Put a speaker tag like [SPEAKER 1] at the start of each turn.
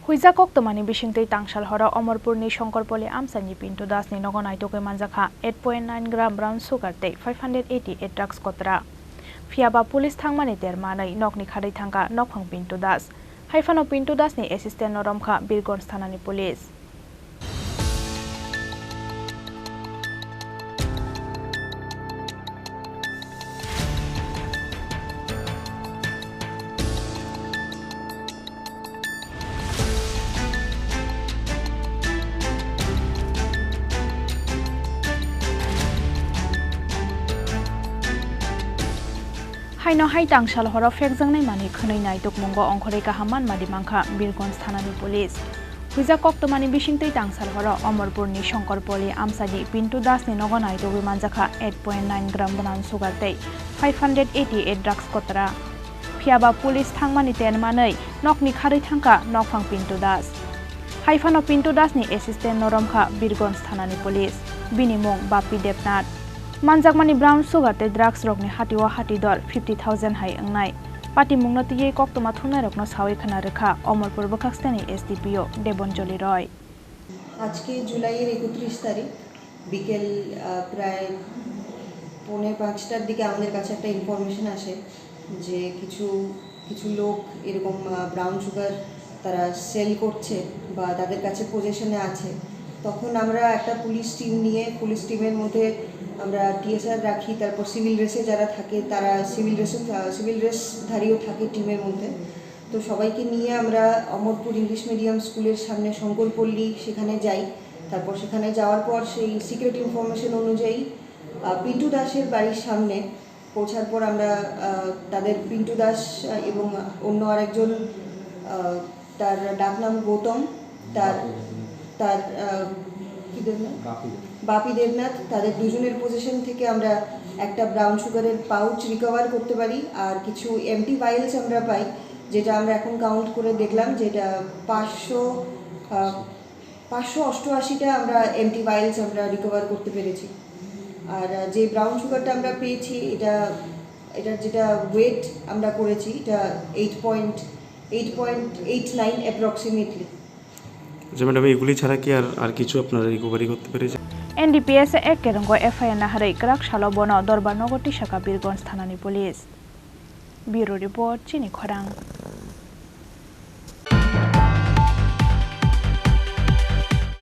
[SPEAKER 1] Huija koktomani bishingtei tangsal hora Omorpurni Sankar Pali Amchaini Pintu Dasni Nogo Naitugwi Manjakha 8.9 gram brown sugar tei 588 drugs Kotra. Fiaba police thangmani termanai nokni khadai thangka nokhang Pintu Das. Haifano Pintu Dasni assistant noromkha Birgonj thanani police. Haino hai tangsal hora fekjangnai mani khwnai tukmungo ongkhorei kahaman madi mangkha Birgonj thanani police. Huija koktomani bishingtei tangsal hora Omorpurni Sankar Pali Amchaini Pintu Dasni Nogo Naitugwi Manjakha 8.9 gram brown sugar tei 588 drugs Kotra. Fiaba police thangmani termanai nokni khadai thangka nokhang Pintu Das. Haifano Pintu Dasni assistant noromkha Birgonj thanani police. Bini mung Bapi Devnath. Manjakmani brown sugar te drugs rokni hatiwa hati dor 50,000 hai angnai. Pati mungna tiye koktoma thunai rokno sawi khana rekha Omorpur Bokakstani SDPO Devonjoli Roy.
[SPEAKER 2] আজকে জুলাইয়ের 31 তারিখ বিকেল প্রায় 4:45টার দিকে আমাদের কাছে একটা information আসে যে কিছু লোক এরকম ব্রাউন সুগার তারা সেল করছে বা তাদের কাছে পজেশনে আছে। তখন আমরা একটা পুলিশ টিম নিয়ে পুলিশ টিমের মধ্যে আমরা টিএসআর রাখি, তারপর সিভিল রেসে যারা থাকে তারা সিভিল রেসধারীও থাকে টিমের মধ্যে। তো সবাইকে নিয়ে আমরা অমরপুর ইংলিশ মিডিয়াম স্কুলের সামনে শঙ্করপল্লী সেখানে যাই। তারপর সেখানে যাওয়ার পর সেই সিক্রেট ইনফরমেশন অনুযায়ী পিন্টু দাসের বাড়ির সামনে পৌঁছার পর আমরা তাদের পিন্টু দাস এবং অন্য আরেকজন তার ডাকনাম গৌতম, তার বাপি দেবনাথ, তাদের দুজনের পজিশন থেকে আমরা একটা ব্রাউন সুগারের পাউচ রিকভার করতে পারি। আর কিছু এমটি ভাইলস আমরা পাই, যেটা আমরা এখন কাউন্ট করে দেখলাম যেটা 588টা আমরা এমটি ভাইলস আমরা রিকভার করতে পেরেছি। আর যে ব্রাউন সুগারটা আমরা পেয়েছি এটার যেটা ওয়েট আমরা করেছি এটা 8.89 অ্যাপ্রক্সিমেটলি।
[SPEAKER 3] ম্যাডাম এগুলি ছাড়া কি আর কিছু আপনারা রিকভারি করতে পেরেছেন?
[SPEAKER 1] NDPS ek keronggo FIR na harai krak salo bono Dorbar Nogo Tisaka Birgonj thanani police. Bureau report Chini Khorang.